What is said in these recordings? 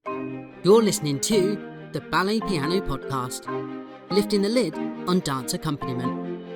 You're listening to the Ballet Piano Podcast, lifting the lid on dance accompaniment.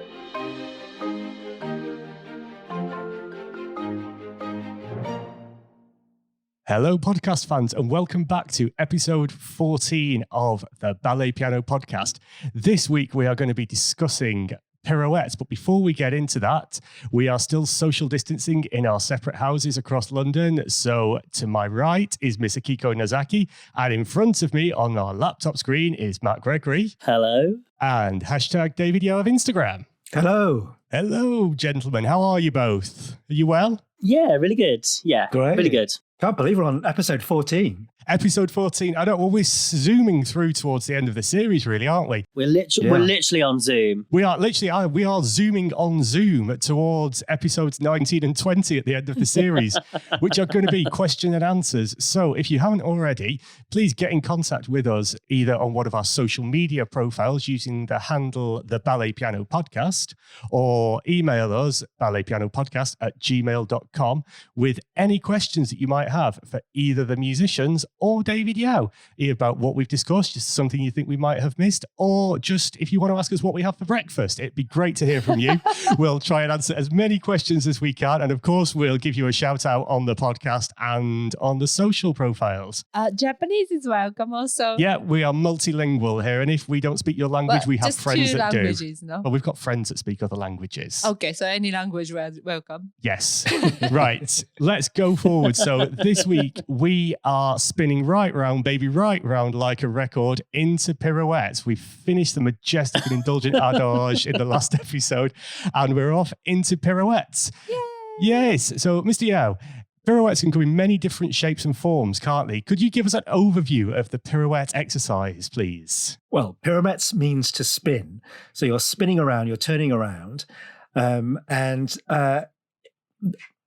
Hello, podcast fans, and welcome back to episode 14 of the Ballet Piano Podcast. This week, we are going to be discussing pirouettes, but before we get into that, we are still social distancing in our separate houses across London. So to my right is Miss Akiko Nazaki, and in front of me on our laptop screen is Matt Gregory. Hello. And hashtag David Yo of Instagram. Hello. Hello, gentlemen. How are you both? Are you well? Yeah, really good. Yeah, Great. really good. Can't believe we're on episode 14. Episode 14. I don't. Well, we're zooming through towards the end of the series, really, aren't we? We're literally on Zoom. We are zooming on Zoom towards episodes 19 and 20 at the end of the series, which are going to be question and answers. So if you haven't already, please get in contact with us either on one of our social media profiles using the handle The Ballet Piano Podcast, or email us balletpianopodcast@gmail.com with any questions that you might have for either the musicians or David Yao, about what we've discussed, just something you think we might have missed, or just if you want to ask us what we have for breakfast. It'd be great to hear from you. We'll try and answer as many questions as we can. And of course, we'll give you a shout out on the podcast and on the social profiles. Japanese is welcome also. Yeah, we are multilingual here. And if we don't speak your language, we have friends that do. No? Well, we've got friends that speak other languages. Okay, so any language welcome. Yes. Right. Let's go forward. So this week, we are spinning right round, baby, right round like a record into pirouettes. We finished the majestic and indulgent adage in the last episode, and we're off into pirouettes. Yay! Yes. So, Mr. Yao, pirouettes can come in many different shapes and forms, can't they? Could you give us an overview of the pirouette exercise, please? Well, pirouettes means to spin. So you're spinning around, you're turning around.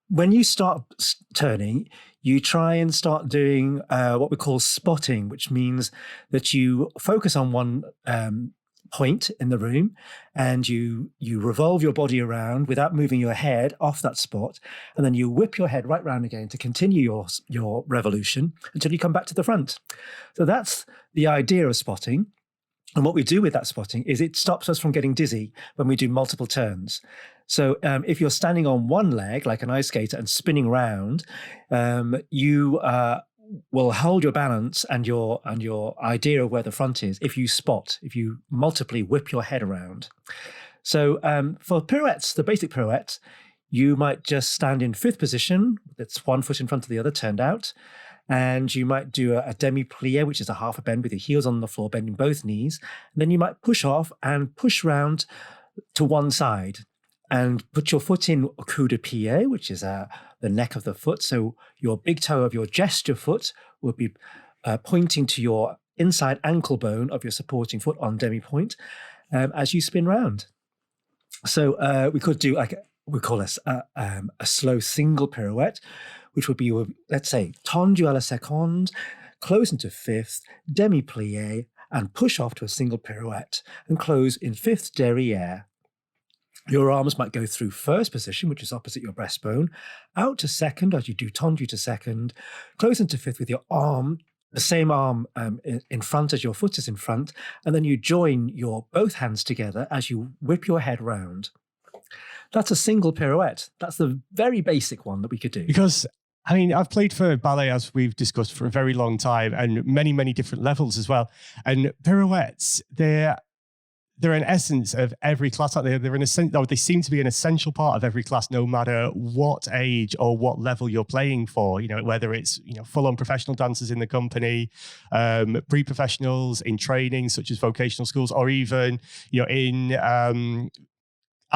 When you start turning, you try and start doing what we call spotting, which means that you focus on one point in the room and you revolve your body around without moving your head off that spot. And then you whip your head right round again to continue your revolution until you come back to the front. So that's the idea of spotting. And what we do with that spotting is it stops us from getting dizzy when we do multiple turns. So if you're standing on one leg, like an ice skater, and spinning round, you will hold your balance and your idea of where the front is if you multiply whip your head around. So for pirouettes, the basic pirouette, you might just stand in fifth position. That's one foot in front of the other, turned out. And you might do a demi-plie, which is a half a bend with your heels on the floor, bending both knees. And then you might push off and push round to one side and put your foot in coup de pied, which is the neck of the foot. So your big toe of your gesture foot will be pointing to your inside ankle bone of your supporting foot on demi-point as you spin round. So we could do we call this a slow single pirouette, which would be, let's say, tendu à la seconde, close into fifth, demi-plie, and push off to a single pirouette, and close in fifth derrière. Your arms might go through first position, which is opposite your breastbone, out to second as you do tendu to second, close into fifth with your arm, the same arm in front as your foot is in front, and then you join your both hands together as you whip your head round. That's a single pirouette. That's the very basic one that we could do. Because I mean, I've played for ballet, as we've discussed, for a very long time, and many, many different levels as well. And pirouettes, they're an essence of every class. They seem to be an essential part of every class, no matter what age or what level you're playing for. You know, whether it's full-on professional dancers in the company, pre-professionals in training, such as vocational schools, or even in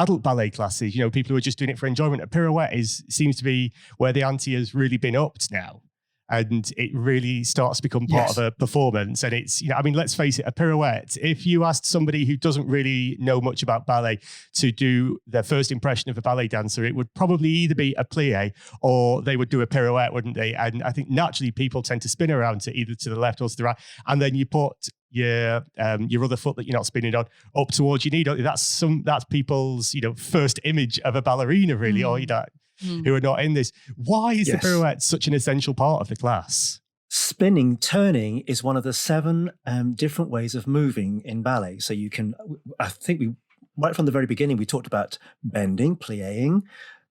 adult ballet classes, people who are just doing it for enjoyment. A pirouette seems to be where the ante has really been upped now. And it really starts to become part of a performance. And it's, let's face it, a pirouette, if you asked somebody who doesn't really know much about ballet to do their first impression of a ballet dancer, it would probably either be a plie or they would do a pirouette, wouldn't they? And I think naturally people tend to spin around to either to the left or to the right. And then you put your other foot that you're not spinning on up towards your knee. That's people's, first image of a ballerina, really, or who are not in this. Why is the pirouette such an essential part of the class? turning is one of the 7 different ways of moving in ballet. So you can, I think right from the very beginning, we talked about bending, pliéing,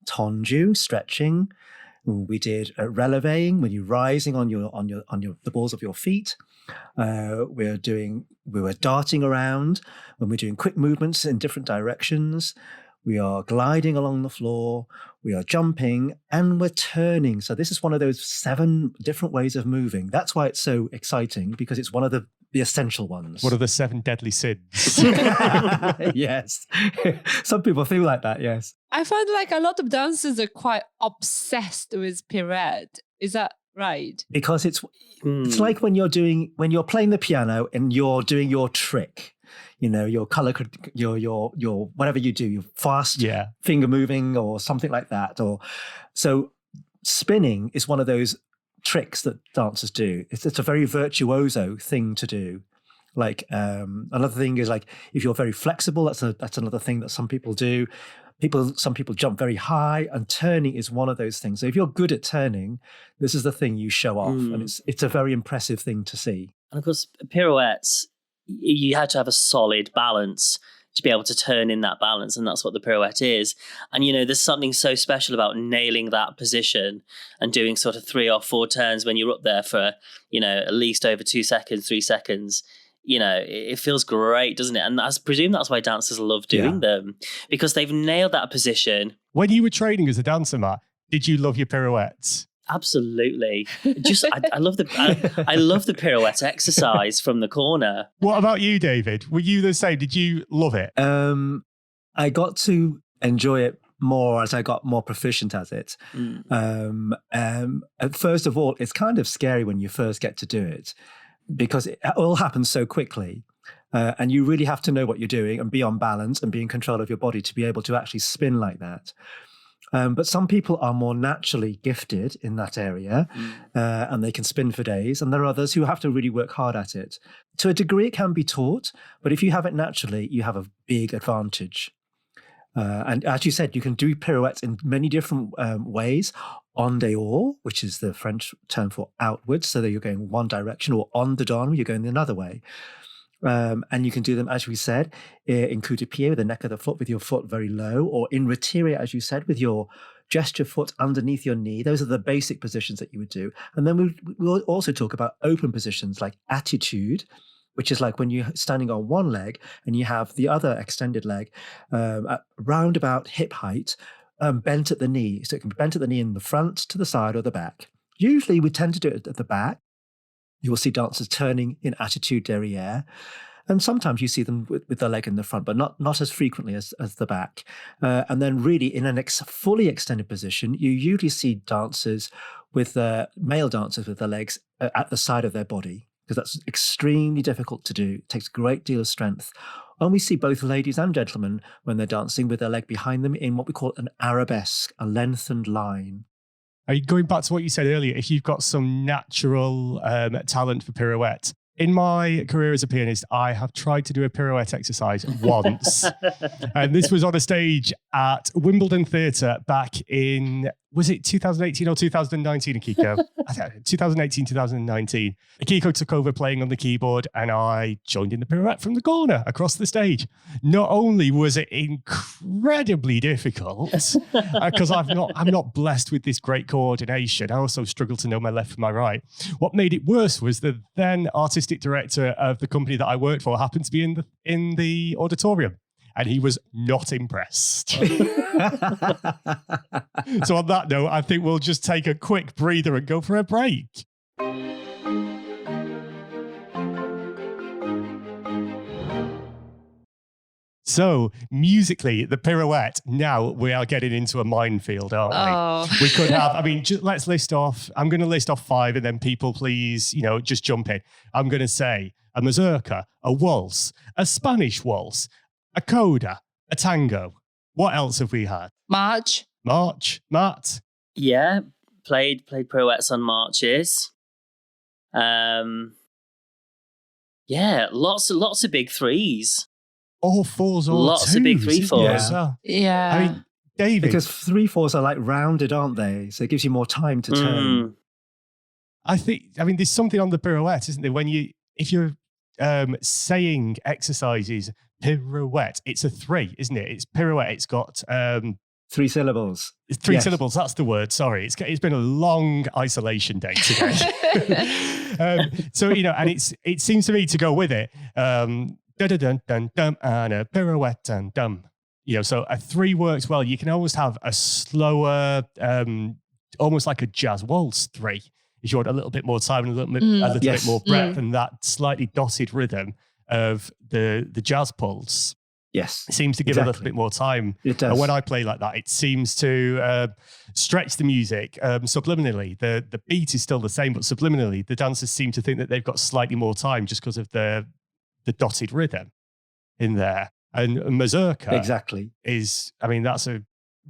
tendu, stretching. We did relevéing, when you're rising on the balls of your feet. We were darting around when we're doing quick movements in different directions. We are gliding along the floor, we are jumping, and we're turning. So this is one of those 7 different ways of moving. That's why it's so exciting, because it's one of the essential ones. What are the 7 deadly sins? Yes. Some people feel like that, yes. I find like a lot of dancers are quite obsessed with pirouette. Is that right? Because it's like when you're playing the piano and you're doing your trick. Your color, your whatever you do, your fast finger moving or something like that. So spinning is one of those tricks that dancers do. It's a very virtuoso thing to do. Like another thing is like if you're very flexible, that's another thing that some people do. Some people jump very high, and turning is one of those things. So if you're good at turning, this is the thing you show off, and it's a very impressive thing to see. And of course, pirouettes, you had to have a solid balance to be able to turn in that balance, and that's what the pirouette is. And there's something so special about nailing that position and doing sort of 3 or 4 turns when you're up there for at least over 2 seconds, 3 seconds. It feels great, doesn't it? And I presume that's why dancers love doing them, because they've nailed that position. When you were training as a dancer, Matt, did you love your pirouettes? Absolutely. I love the pirouette exercise from the corner. What about you, David? Were you the same? Did you love it? I got to enjoy it more as I got more proficient at it. First of all, it's kind of scary when you first get to do it, because it all happens so quickly. And you really have to know what you're doing and be on balance and be in control of your body to be able to actually spin like that. But some people are more naturally gifted in that area, and they can spin for days. And there are others who have to really work hard at it. To a degree, it can be taught, but if you have it naturally, you have a big advantage. And as you said, you can do pirouettes in many different ways. En dehors, which is the French term for outwards, so that you're going one direction, or en dedans, you're going the other way. And you can do them, as we said, in coup de pied, with the neck of the foot, with your foot very low, or in retiré, as you said, with your gesture foot underneath your knee. Those are the basic positions that you would do. And then we'll also talk about open positions like attitude, which is like when you're standing on one leg and you have the other extended leg at round about hip height, bent at the knee. So it can be bent at the knee in the front, to the side, or the back. Usually we tend to do it at the back. You will see dancers turning in attitude derrière. And sometimes you see them with their leg in the front, but not as frequently as the back. And then really in a fully extended position, you usually see dancers male dancers with their legs at the side of their body, because that's extremely difficult to do. It takes a great deal of strength. And we see both ladies and gentlemen, when they're dancing, with their leg behind them in what we call an arabesque, a lengthened line. Going back to what you said earlier, if you've got some natural talent for pirouette, in my career as a pianist, I have tried to do a pirouette exercise once. And this was on a stage at Wimbledon Theatre back in, was it 2018 or 2019, Akiko? 2018, 2019. Akiko took over playing on the keyboard, and I joined in the pirouette from the corner across the stage. Not only was it incredibly difficult, because I'm not blessed with this great coordination, I also struggle to know my left from my right. What made it worse was the then artistic director of the company that I worked for happened to be in the auditorium, and he was not impressed. So on that note, I think we'll just take a quick breather and go for a break. So musically, the pirouette, now we are getting into a minefield, aren't we? Oh. We could have, let's list off, I'm going to list off 5, and then people please, just jump in. I'm going to say a mazurka, a waltz, a Spanish waltz, a coda, a tango. What else have we had? March, Matt? Yeah, played pirouettes on marches. Yeah, lots of big threes. All fours, all lots twos, of big 3/4s. yeah. David. Because 3/4s are like rounded, aren't they? So it gives you more time to turn. I mean, there's something on the pirouette, isn't there? If you're saying exercises, pirouette, it's a 3, isn't it? It's pirouette. It's got 3 syllables. it's 3 Yes. syllables. That's the word. Sorry, it's been a long isolation day today. So and it seems to me to go with it. Dun dun dun dum and a pirouette and dum. So a 3 works well. You can almost have a slower, almost like a jazz waltz 3. If you want a little bit more time and a little Yes. bit more breath, and that slightly dotted rhythm of the jazz pulse. Yes. It seems to give a little bit more time. It does. And when I play like that, it seems to stretch the music subliminally. The beat is still the same, but subliminally, the dancers seem to think that they've got slightly more time just because of the dotted rhythm in there. And mazurka Exactly. that's a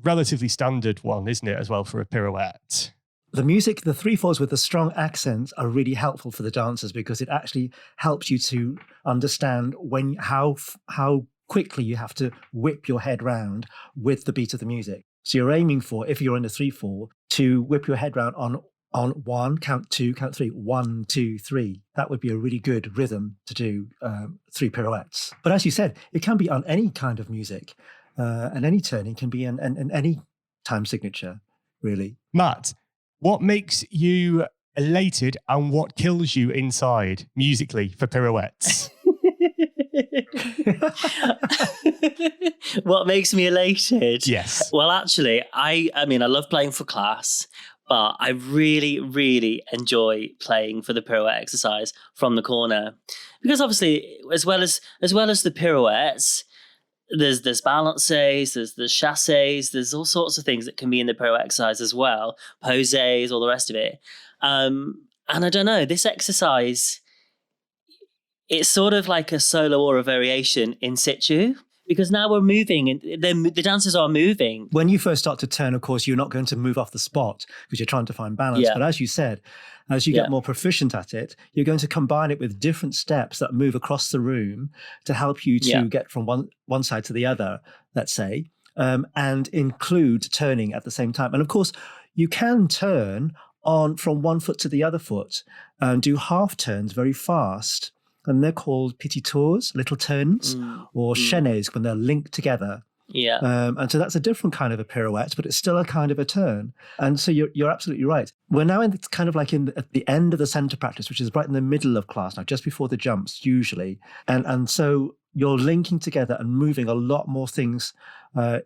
relatively standard one, isn't it, as well, for a pirouette? The music, the 3/4s with the strong accents are really helpful for the dancers because it actually helps you to understand how quickly you have to whip your head round with the beat of the music. So you're aiming for, if you're in a 3/4, to whip your head round on 1, count 2, count 3, 1, 2, 3. That would be a really good rhythm to do 3 pirouettes. But as you said, it can be on any kind of music, and any turning can be in any time signature, really. Matt, what makes you elated and what kills you inside musically for pirouettes? What makes me elated? Yes. Well, actually, I mean, I love playing for class, but I really, really enjoy playing for the pirouette exercise from the corner, because obviously, as well as the pirouettes, there's balances, there's the chasses, there's all sorts of things that can be in the pirouette exercise as well, poses, all the rest of it. And I don't know, this exercise, it's sort of like a solo or a variation in situ, because now we're moving and the dancers are moving. When you first start to turn, of course, you're not going to move off the spot because you're trying to find balance. Yeah. But as you said, as you get more proficient at it, you're going to combine it with different steps that move across the room to help you to get from one side to the other, let's say, and include turning at the same time. And of course, you can turn from one foot to the other foot and do half turns very fast. And they're called petit tours, little turns, or chaînes when they're linked together. Yeah. And so that's a different kind of a pirouette, but it's still a kind of a turn. And so you're absolutely right. We're now at the end of the center practice, which is right in the middle of class now, just before the jumps usually. And so you're linking together and moving a lot more things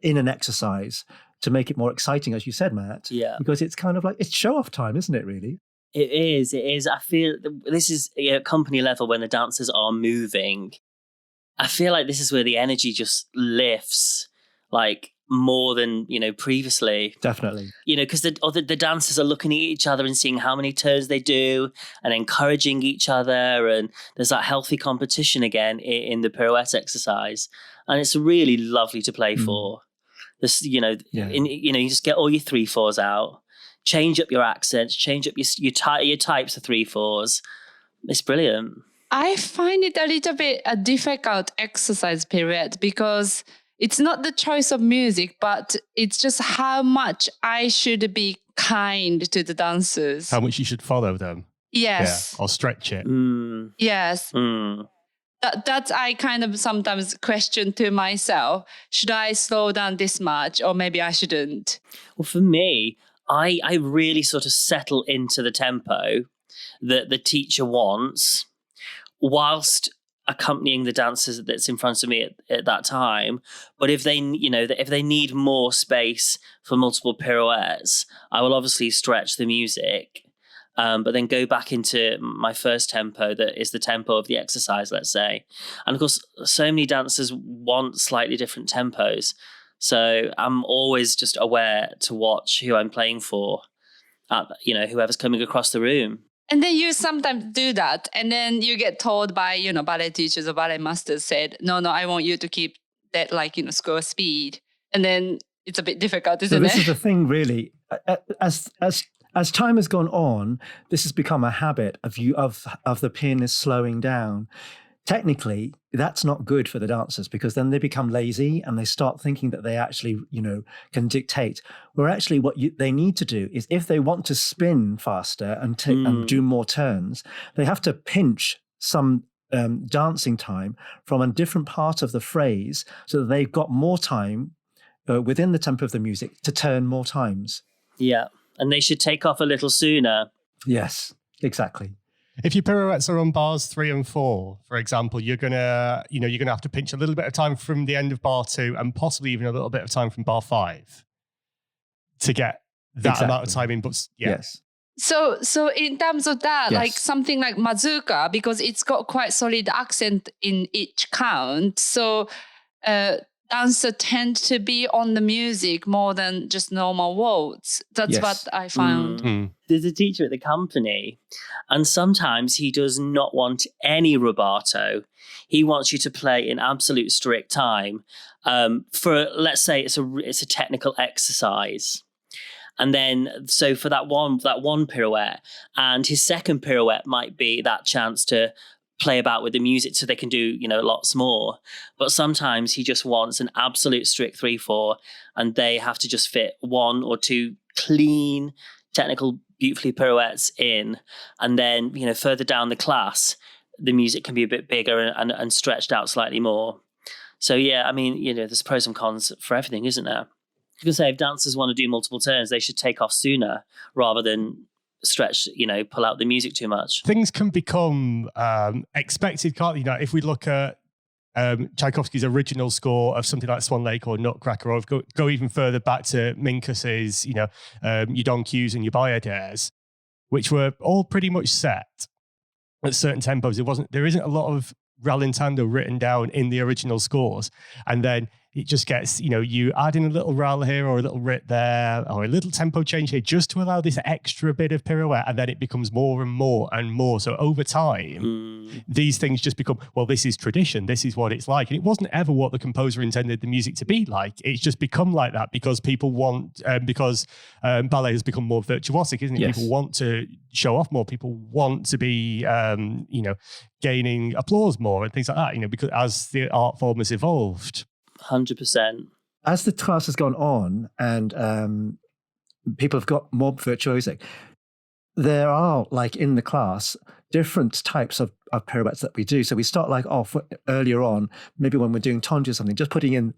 in an exercise to make it more exciting, as you said, Matt. Yeah. Because it's kind of like, it's show-off time, isn't it, really? It is. I feel this is company level when the dancers are moving. I feel like this is where the energy just lifts, like more than previously. Definitely. Because the dancers are looking at each other and seeing how many turns they do and encouraging eeach other, and there's that healthy competition again in the pirouette exercise, and it's really lovely to play for. This, you just get all your 3/4s out. Change up your accents, change up your types of 3/4s. It's brilliant. I find it a little bit a difficult exercise period because it's not the choice of music, but it's just how much I should be kind to the dancers. How much you should follow them. Yes. Yeah, or stretch it. Yes. That I kind of sometimes question to myself, should I slow down this much or maybe I shouldn't? Well, for me, I really sort of settle into the tempo that the teacher wants whilst accompanying the dancers that's in front of me at that time. But if they need more space for multiple pirouettes, I will obviously stretch the music, but then go back into my first tempo that is the tempo of the exercise, let's say. And of course, so many dancers want slightly different tempos. So I'm always just aware to watch who I'm playing for, whoever's coming across the room. And then you sometimes do that. And then you get told by, ballet teachers or ballet masters said, no, I want you to keep that score speed. And then it's a bit difficult, isn't it? This is the thing, really. As time has gone on, this has become a habit of the pianist slowing down. technically, that's not good for the dancers because then they become lazy and they start thinking that they actually, can dictate. Where actually what they need to do is if they want to spin faster and do more turns, they have to pinch some dancing time from a different part of the phrase so that they've got more time within the tempo of the music to turn more times. Yeah, and they should take off a little sooner. Yes, exactly. If your pirouettes are on bars 3 and 4, for example, you're gonna have to pinch a little bit of time from the end of bar 2 and possibly even a little bit of time from bar 5 to get that amount of time in. But yes. So in terms of that, like something like mazurka, because it's got quite solid accent in each count. So dancer tend to be on the music more than just normal waltz. That's what I found. There's a teacher at the company, and sometimes he does not want any rubato. He wants you to play in absolute strict time. For let's say it's a technical exercise. And then, so for that one pirouette, and his second pirouette might be that chance to play about with the music so they can do, lots more. But sometimes he just wants an absolute strict 3/4, and they have to just fit 1 or 2 clean, technical, beautifully pirouettes in. And then, further down the class, the music can be a bit bigger and stretched out slightly more. So, yeah, I mean, there's pros and cons for everything, isn't there? You can say if dancers want to do multiple turns, they should take off sooner rather than stretch, pull out the music too much. Things can become expected, can't they? If we look at Tchaikovsky's original score of something like Swan Lake or Nutcracker, or go even further back to Minkus's, your Don Q's and your Bayadères, which were all pretty much set at certain tempos. There isn't a lot of rallentando written down in the original scores, and then it just gets, you add in a little rall here or a little rit there or a little tempo change here just to allow this extra bit of pirouette, and then it becomes more and more and more. So over time, these things just become, well, this is tradition. This is what it's like. And it wasn't ever what the composer intended the music to be like. It's just become like that because people want, because ballet has become more virtuosic, isn't it? Yes. People want to show off more. People want to be, gaining applause more and things like that, because as the art form has evolved. 100%. As the class has gone on and people have got more virtuosic, there are, like in the class, different types of pirouettes that we do. So we start off earlier on, maybe when we're doing tonji or something, just putting in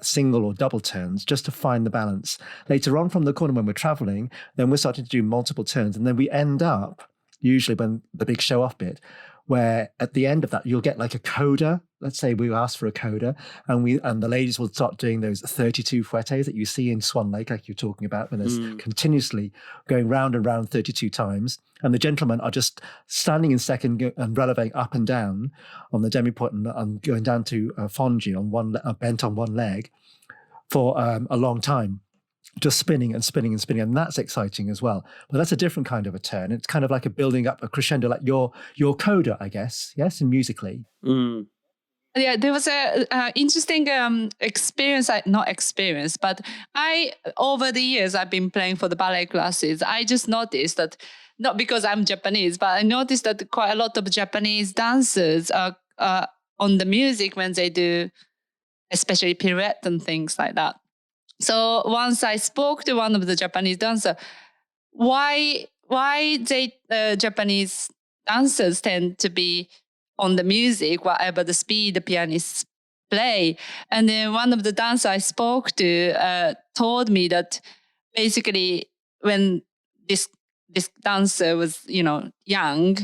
single or double turns just to find the balance. Later on from the corner when we're traveling, then we're starting to do multiple turns. And then we end up, usually when the big show off bit, where at the end of that, you'll get like a coda. Let's say we ask for a coda, and the ladies will start doing those 32 fouettes that you see in Swan Lake, like you're talking about, when there's continuously going round and round 32 times. And the gentlemen are just standing in second and relevating up and down on the demi-pot and going down to fonji on bent on one leg for a long time. Just spinning and spinning and spinning, and that's exciting as well. But that's a different kind of a turn. It's kind of like a building up a crescendo, like your coda, I guess. Yes, and musically. Yeah, there was a interesting experience. Not experience, but over the years I've been playing for the ballet classes. I just noticed that, not because I'm Japanese, but I noticed that quite a lot of Japanese dancers are on the music when they do, especially pirouette and things like that. So once I spoke to one of the Japanese dancers, why Japanese dancers tend to be on the music, whatever the speed the pianists play. And then one of the dancers I spoke to told me that basically when this dancer was, young,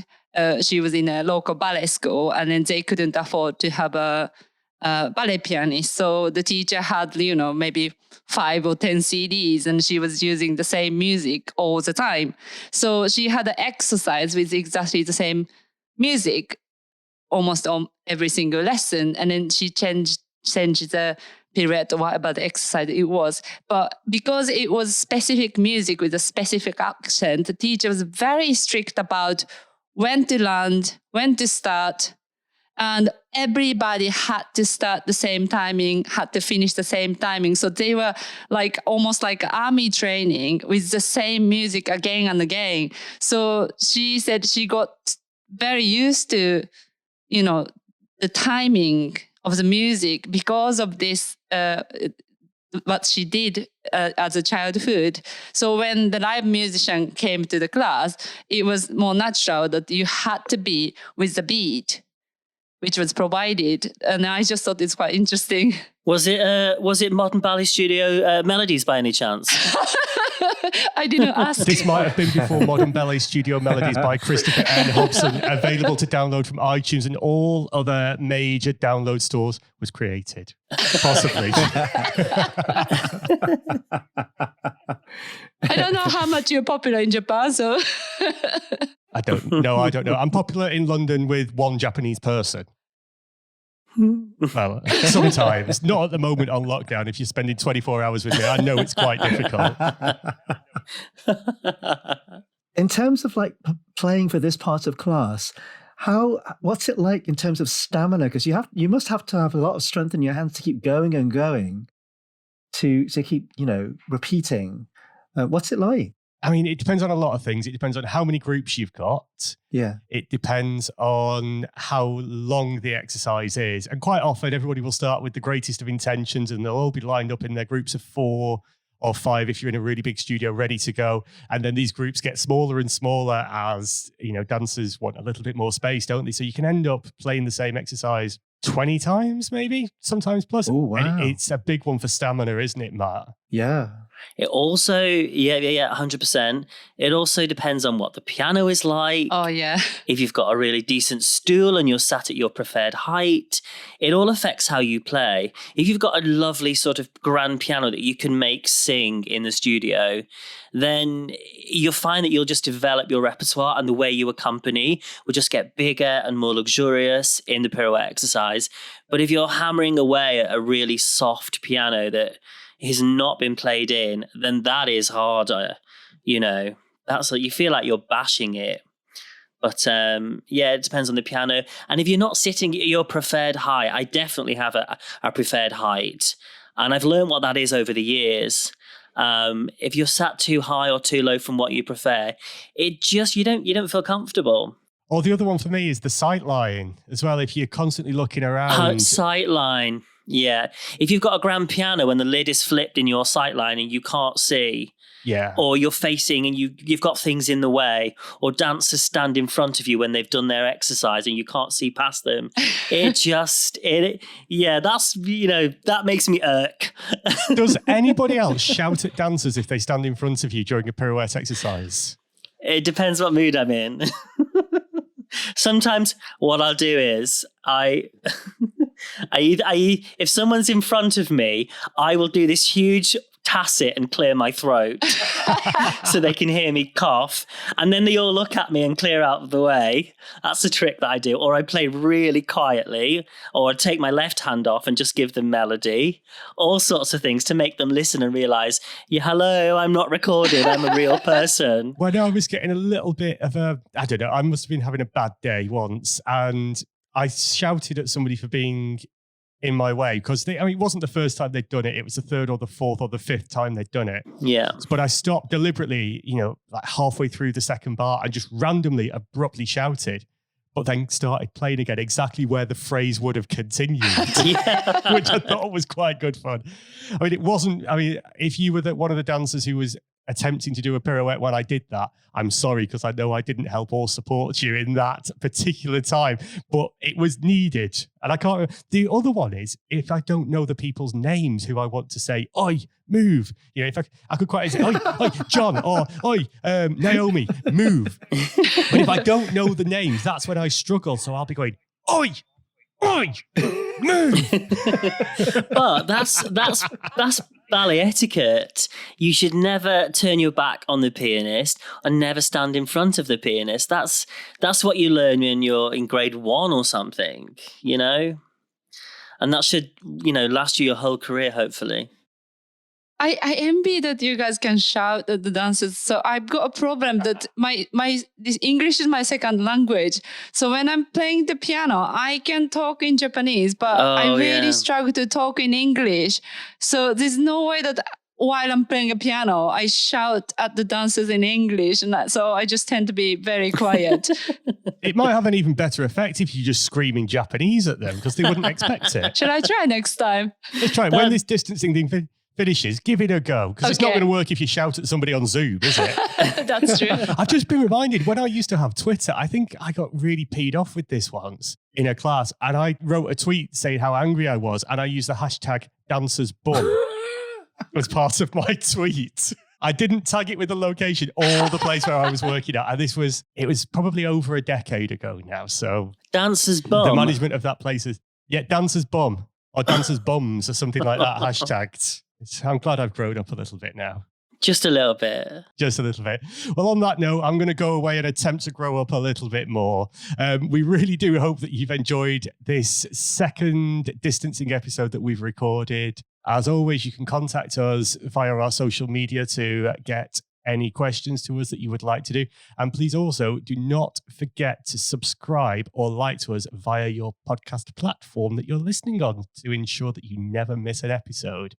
she was in a local ballet school, and then they couldn't afford to have a ballet pianist. So the teacher had, maybe 5 or 10 CDs, and she was using the same music all the time. So she had an exercise with exactly the same music almost on every single lesson. And then she changed the pirouette or whatever the exercise it was. But because it was specific music with a specific accent, the teacher was very strict about when to land, when to start, and everybody had to start the same timing, had to finish the same timing. So they were like almost like army training with the same music again and again. So she said she got very used to, the timing of the music because of this, what she did as a childhood. So when the live musician came to the class, it was more natural that you had to be with the beat, which was provided. And I just thought it's quite interesting. Was it Modern Ballet Studio Melodies by any chance? I didn't ask. This might have been before Modern Ballet Studio Melodies by Christopher N. Hobson, available to download from iTunes and all other major download stores, was created. Possibly. I don't know how much you're popular in Japan, so... I don't know. I'm popular in London with one Japanese person. Well, sometimes. Not at the moment on lockdown. If you're spending 24 hours with me, I know it's quite difficult. In terms of like playing for this part of class, what's it like in terms of stamina? Because you must have to have a lot of strength in your hands to keep going and going, to keep, repeating. What's it like? I mean, it depends on a lot of things. It depends on how many groups you've got. Yeah. It depends on how long the exercise is. And quite often, everybody will start with the greatest of intentions and they'll all be lined up in their groups of 4 or 5 if you're in a really big studio ready to go. And then these groups get smaller and smaller as, dancers want a little bit more space, don't they? So you can end up playing the same exercise 20 times, maybe, sometimes plus. Oh, wow. And it's a big one for stamina, isn't it, Matt? Yeah. It also, 100%. It also depends on what the piano is like. Oh, yeah. If you've got a really decent stool and you're sat at your preferred height, it all affects how you play. If you've got a lovely sort of grand piano that you can make sing in the studio, then you'll find that you'll just develop your repertoire and the way you accompany will just get bigger and more luxurious in the pirouette exercise. But if you're hammering away at a really soft piano that has not been played in, then that is harder. That's like you feel like you're bashing it. But it depends on the piano. And if you're not sitting at your preferred height, I definitely have a preferred height, and I've learned what that is over the years. If you're sat too high or too low from what you prefer, it just you don't feel comfortable. Or the other one for me is the sight line as well. If you're constantly looking around, sight line. Yeah. If you've got a grand piano and the lid is flipped in your sight line and you can't see, or you're facing and you've got things in the way, or dancers stand in front of you when they've done their exercise and you can't see past them, that makes me irk. Does anybody else shout at dancers if they stand in front of you during a pirouette exercise? It depends what mood I'm in. Sometimes what I'll do is if someone's in front of me, I will do this huge tacit and clear my throat so they can hear me cough. And then they all look at me and clear out of the way. That's a trick that I do. Or I play really quietly, or I take my left hand off and just give them melody. All sorts of things to make them listen and realize, hello, I'm not recorded. I'm a real person. Well, no, I was getting a little bit of I don't know, I must have been having a bad day once. And I shouted at somebody for being in my way because it wasn't the first time they'd done it. It was the 3rd or the 4th or the 5th time they'd done it. Yeah. But I stopped deliberately, like halfway through the second bar and just randomly, abruptly shouted, but then started playing again exactly where the phrase would have continued, which I thought was quite good fun. If you were one of the dancers who was attempting to do a pirouette when I did that, I'm sorry, because I know I didn't help or support you in that particular time, but it was needed. And I can't. The other one is if I don't know the people's names who I want to say, oi, move. If I could quite say, oi, John, or oi, Naomi, move. But if I don't know the names, that's when I struggle. So I'll be going, oi, move. But that's ballet etiquette. You should never turn your back on the pianist and never stand in front of the pianist. That's what you learn when you're in grade 1 or something, and that should last you your whole career, hopefully. I envy that you guys can shout at the dancers. So I've got a problem that this English is my second language. So when I'm playing the piano, I can talk in Japanese, but I really struggle to talk in English. So there's no way that while I'm playing a piano, I shout at the dancers in English. So I just tend to be very quiet. It might have an even better effect if you just scream in Japanese at them because they wouldn't expect it. Should I try next time? Let's try it. When this distancing thing finishes, give it a go because it's not Okay. going to work if you shout at somebody on Zoom, is it? That's true. I've just been reminded when I used to have Twitter, I think I got really peed off with this once in a class and I wrote a tweet saying how angry I was and I used the hashtag #dancersbum as part of my tweet. I didn't tag it with the location or the place where I was working at. And it was probably over a decade ago now. So Dancer's bum. the management of that place is, dancers bum or dancers bums or something like that hashtagged. I'm glad I've grown up a little bit now. Just a little bit. Just a little bit. Well, on that note, I'm going to go away and attempt to grow up a little bit more. We really do hope that you've enjoyed this second distancing episode that we've recorded. As always, you can contact us via our social media to get any questions to us that you would like to do. And please also do not forget to subscribe or like to us via your podcast platform that you're listening on to ensure that you never miss an episode.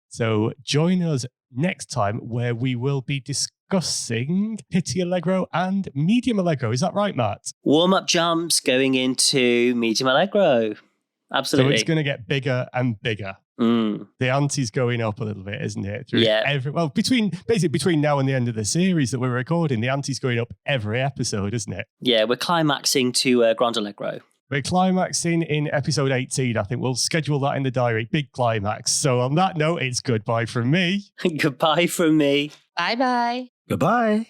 So join us next time where we will be discussing Pitti Allegro and Medium Allegro. Is that right, Matt? Warm-up jumps going into Medium Allegro. Absolutely. So it's going to get bigger and bigger. Mm. The ante's going up a little bit, isn't it? Yeah. Between now and the end of the series that we're recording, the ante's going up every episode, isn't it? Yeah, we're climaxing to Grand Allegro. We're climaxing in episode 18. I think we'll schedule that in the diary. Big climax. So on that note, it's goodbye from me. Goodbye from me. Bye-bye. Goodbye.